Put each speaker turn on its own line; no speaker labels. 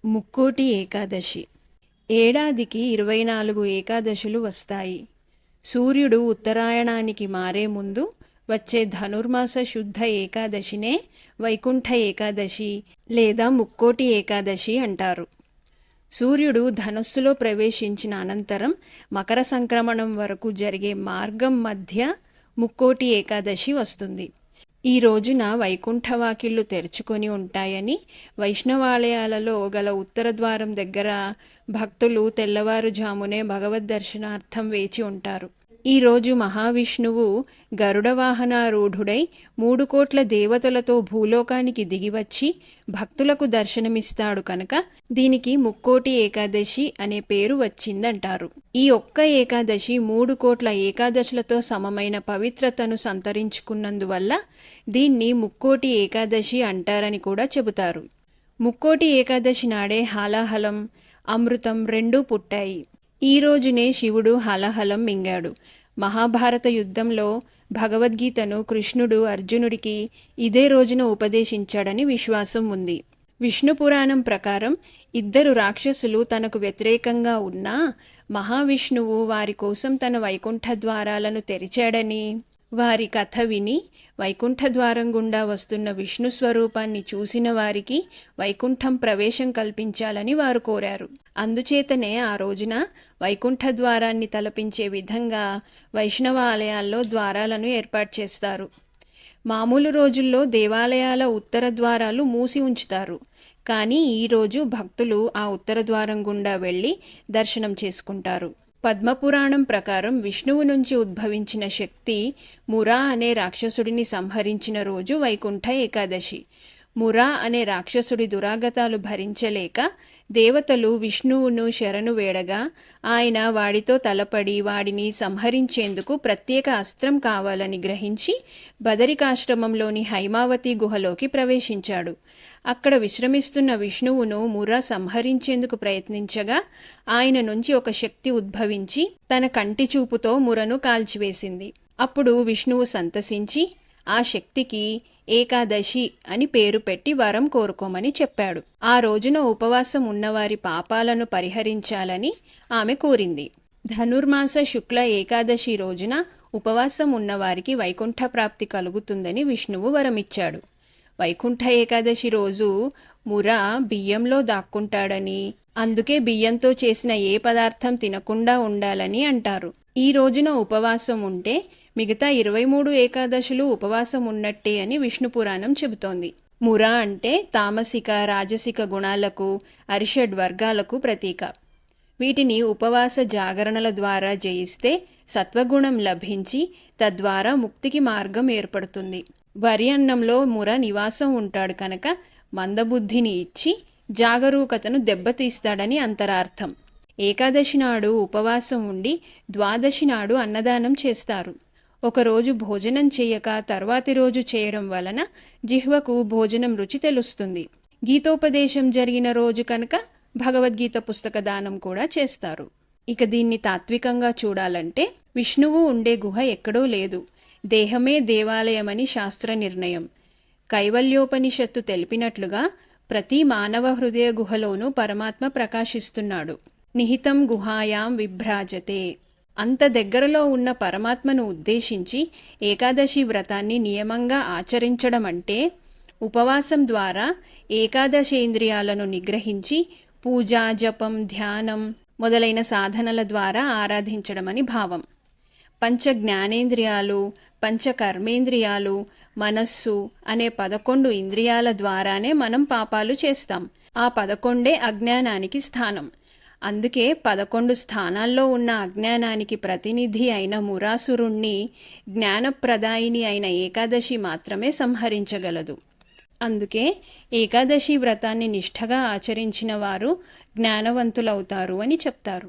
ముక్కోటి ఏకాదశి. ఏడాదికి 24 ఏకాదశులు వస్తాయి. సూర్యుడు ఉత్తరాయణానికి మారే ముందు వచ్చే ధనుర్మాస శుద్ధ ఏకాదశినే వైకుంఠ ఏకాదశి లేదా ముక్కోటి ఏకాదశి అంటారు. సూర్యుడు ధనస్సులో ప్రవేశించిన అనంతరం మకర సంక్రమణం వరకు జరిగే మార్గం మధ్య ముక్కోటి ఏకాదశి వస్తుంది. ఈ రోజున వైకుంఠ వాకిళ్లు తెరుచుకొని ఉంటాయని వైష్ణవాలయాలలో గల ఉత్తర ద్వారం దగ్గర భక్తులు తెల్లవారుజామునే భగవద్ దర్శనార్థం వేచి ఉంటారు. ఈరోజు మహావిష్ణువు గరుడ వాహనారూఢుడై 3 కోట్ల దేవతలతో భూలోకానికి దిగివచ్చి భక్తులకు దర్శనమిస్తాడు కనుక దీనికి ముక్కోటి ఏకాదశి అనే పేరు వచ్చిందంటారు. ఈ ఒక్క ఏకాదశి 3 కోట్ల ఏకాదశులతో సమమైన పవిత్రతను సంతరించుకున్నందువల్ల దీన్ని ముక్కోటి ఏకాదశి అంటారని కూడా చెబుతారు. ముక్కోటి ఏకాదశి నాడే హాలాహలం, అమృతం రెండూ పుట్టాయి. ఈ రోజునే శివుడు హలహలం మింగాడు. మహాభారత యుద్ధంలో భగవద్గీతను కృష్ణుడు అర్జునుడికి ఇదే రోజున ఉపదేశించాడని విశ్వాసం ఉంది. విష్ణు పురాణం ప్రకారం 2 రాక్షసులు తనకు వ్యతిరేకంగా ఉన్నా మహావిష్ణువు వారి కోసం తన వైకుంఠ ద్వారాలను తెరిచాడని, వారి కథ విని వైకుంఠ ద్వారం గుండా వస్తున్న విష్ణు స్వరూపాన్ని చూసిన వారికి వైకుంఠం ప్రవేశం కల్పించాలని వారు కోరారు. అందుచేతనే ఆ రోజున వైకుంఠ ద్వారాన్ని తలపించే విధంగా వైష్ణవ ఆలయాల్లో ద్వారాలను ఏర్పాటు చేస్తారు. మామూలు రోజుల్లో దేవాలయాల ఉత్తర ద్వారాలు మూసి ఉంచుతారు. కానీ ఈరోజు భక్తులు ఆ ఉత్తర ద్వారం గుండా వెళ్ళి దర్శనం చేసుకుంటారు. పద్మపురాణం ప్రకారం విష్ణువు నుంచి ఉద్భవించిన శక్తి మురా అనే రాక్షసుడిని సంహరించిన రోజు వైకుంఠ ఏకాదశి. మురా అనే రాక్షసుడి దురాగతాలు భరించలేక దేవతలు విష్ణువును శరణు వేడగా ఆయన వాడితో తలపడి వాడిని సంహరించేందుకు ప్రత్యేక అస్త్రం కావాలని గ్రహించి బదరికాశ్రమంలోని హైమావతి గుహలోకి ప్రవేశించాడు. అక్కడ విశ్రమిస్తున్న విష్ణువును మురా సంహరించేందుకు ప్రయత్నించగా ఆయన నుంచి ఒక శక్తి ఉద్భవించి తన కంటి చూపుతో మురను కాల్చివేసింది. అప్పుడు విష్ణువు సంతసించి ఆ శక్తికి ఏకాదశి అని పేరు పెట్టి వరం కోరుకోమని చెప్పాడు. ఆ రోజున ఉపవాసం ఉన్నవారి పాపాలను పరిహరించాలని ఆమె కోరింది. ధనుర్మాస శుక్ల ఏకాదశి రోజున ఉపవాసం ఉన్నవారికి వైకుంఠ ప్రాప్తి కలుగుతుందని విష్ణువు వరమిచ్చాడు. వైకుంఠ ఏకాదశి రోజు మురా బియ్యంలో దాక్కుంటాడని, అందుకే బియ్యంతో చేసిన ఏ పదార్థం తినకుండా ఉండాలని అంటారు. ఈ రోజున ఉపవాసం ఉంటే మిగతా 23 ఏకాదశులు ఉపవాసం ఉన్నట్టే అని విష్ణు పురాణం చెబుతోంది. మురా అంటే తామసిక రాజసిక గుణాలకు అరిషడ్ వర్గాలకు ప్రతీక. వీటిని ఉపవాస జాగరణల ద్వారా జయిస్తే సత్వగుణం లభించి తద్వారా ముక్తికి మార్గం ఏర్పడుతుంది. వరి అన్నంలో ముర నివాసం ఉంటాడు కనుక మందబుద్ధిని ఇచ్చి జాగరూకతను దెబ్బతీస్తాడని అంతరార్థం. ఏకాదశి నాడు ఉపవాసం ఉండి ద్వాదశి నాడు అన్నదానం చేస్తారు. ఒకరోజు భోజనం చేయక తర్వాతి రోజు చేయడం వలన జిహ్వకు భోజనం రుచి తెలుస్తుంది. గీతోపదేశం జరిగిన రోజు కనుక భగవద్గీత పుస్తక దానం కూడా చేస్తారు. ఇక దీన్ని తాత్వికంగా చూడాలంటే విష్ణువు ఉండే గుహ ఎక్కడో లేదు, దేహమే దేవాలయమని శాస్త్ర నిర్ణయం. కైవల్యోపనిషత్తు తెలిపినట్లుగా ప్రతి మానవ హృదయ గుహలోనూ పరమాత్మ ప్రకాశిస్తున్నాడు. నిహితం గుహాయాం విభ్రాజతే. అంత దగ్గరలో ఉన్న పరమాత్మను ఉద్దేశించి ఏకాదశి వ్రతాన్ని నియమంగా ఆచరించడం అంటే ఉపవాసం ద్వారా ఏకాదశేంద్రియాలను నిగ్రహించి పూజ, జపం, ధ్యానం మొదలైన సాధనల ద్వారా ఆరాధించడమని భావం. పంచ జ్ఞానేంద్రియాలు, పంచ కర్మేంద్రియాలు, మనస్సు అనే 11 ఇంద్రియాల ద్వారానే మనం పాపాలు చేస్తాం. ఆ 11 అజ్ఞానానికి స్థానం. అందుకే 11 స్థానాల్లో ఉన్న అజ్ఞానానికి ప్రతినిధి అయిన మురాసురుణ్ణి జ్ఞానప్రదాయిని అయిన ఏకాదశి మాత్రమే సంహరించగలదు. అందుకే ఏకాదశి వ్రతాన్ని నిష్ఠగా ఆచరించిన వారు జ్ఞానవంతులవుతారు అని చెప్తారు.